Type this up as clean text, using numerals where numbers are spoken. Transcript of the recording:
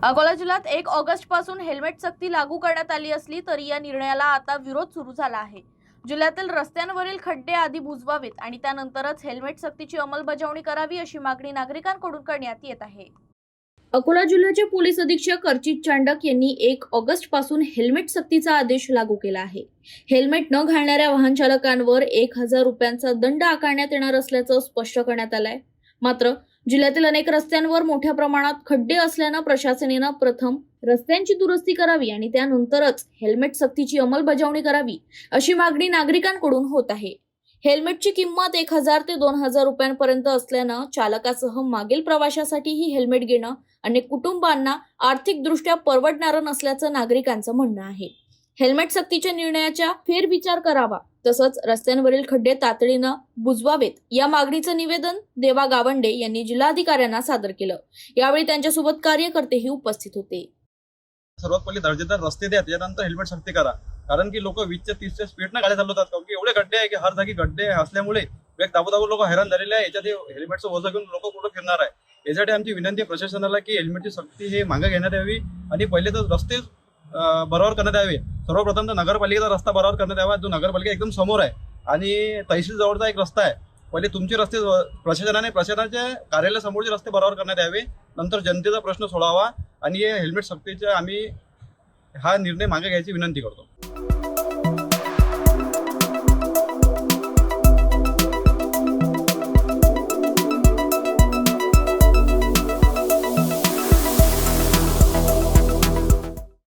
अकोला जिल्ह्यात 1 ऑगस्ट पासून हेल्मेट सक्ती लागू करण्यात आली असली तरी या निर्णयाला आता विरोध सुरू झाला आहे। जिल्ह्यातील रस्त्यांवरील खड्डे आधी बुजवावेत आणि त्यानंतरच हेल्मेट सक्तीची अंमलबजावणी करावी अशी मागणी नागरिकांकडून करण्यात येत आहे। अकोला जिल्ह्याचे पोलीस अधीक्षक अर्चित चांडक यांनी 1 ऑगस्ट पासून हेल्मेट सक्तीचा आदेश लागू केला आहे। हेल्मेट न घालणाऱ्या वाहन चालकांवर 1000 रुपयांचा दंड आकारण्यात येणार असल्याचं स्पष्ट करण्यात आलंय। मात्र जिल्ह्यातील अनेक रस्त्यांवर मोठ्या प्रमाणात खड्डे असल्यानं प्रशासनाने प्रथम रस्त्यांची दुरुस्ती करावी आणि त्यानंतरच हेल्मेट सक्तीची अंमलबजावणी करावी अशी मागणी नागरिकांकडून होत आहे। हेल्मेटची किंमत 1000 ते 2000 रुपयांपर्यंत असल्यानं चालकासह मागील प्रवाशासाठी ही हेल्मेट घेणं अनेक कुटुंबांना आर्थिकदृष्ट्या परवडणारं नसल्याचं नागरिकांचं म्हणणं आहे। हेल्मेट सक्तीच्या निर्णयाचा फेरविचार करावा तसंच रस्त्यांवरील खड्डे तातडीनं बुजवावेत या मागणीचं निवेदन देवा गावंडे यांनी जिल्हाधिकाऱ्यांना सादर केलं। यावेळी त्यांच्यासोबत कार्यकर्तेही उपस्थित होते। सर्वात पहिले दर्जेदार रस्ते द्या, त्यानंतर हेल्मेट सक्ती करा। कारण की लोक 20 ते 30 स्पीडनं गाड्या चालवतात, कारण की एवढे खड्डे आहे की हर जागी खड्डे असल्यामुळे दाबू लोक हैराण झालेले आहे। याच्यात हेल्मेटचं वजन घेऊन लोक कुठं फिरणार आहे। यासाठी आमची विनंती आहे प्रशासनाला की हेल्मेटची सक्ती हे मागे घेण्यात यावी आणि पहिले तर रस्ते बरोबर करण्यात यावे। सर्वप्रथम तर नगरपालिकेचा रस्ता बरोबर करण्यात यावा, जो नगरपालिका एकदम समोर आहे आणि तहसील जवळचा एक रस्ता आहे। पहिले तुमचे रस्ते प्रशासनाच्या कार्यालयासमोरचे रस्ते बरोबर करण्यात यावे, नंतर जनतेचा प्रश्न सोडावा आणि हेल्मेट सक्तीचा आम्ही हा निर्णय मागे घ्यायची विनंती करतो।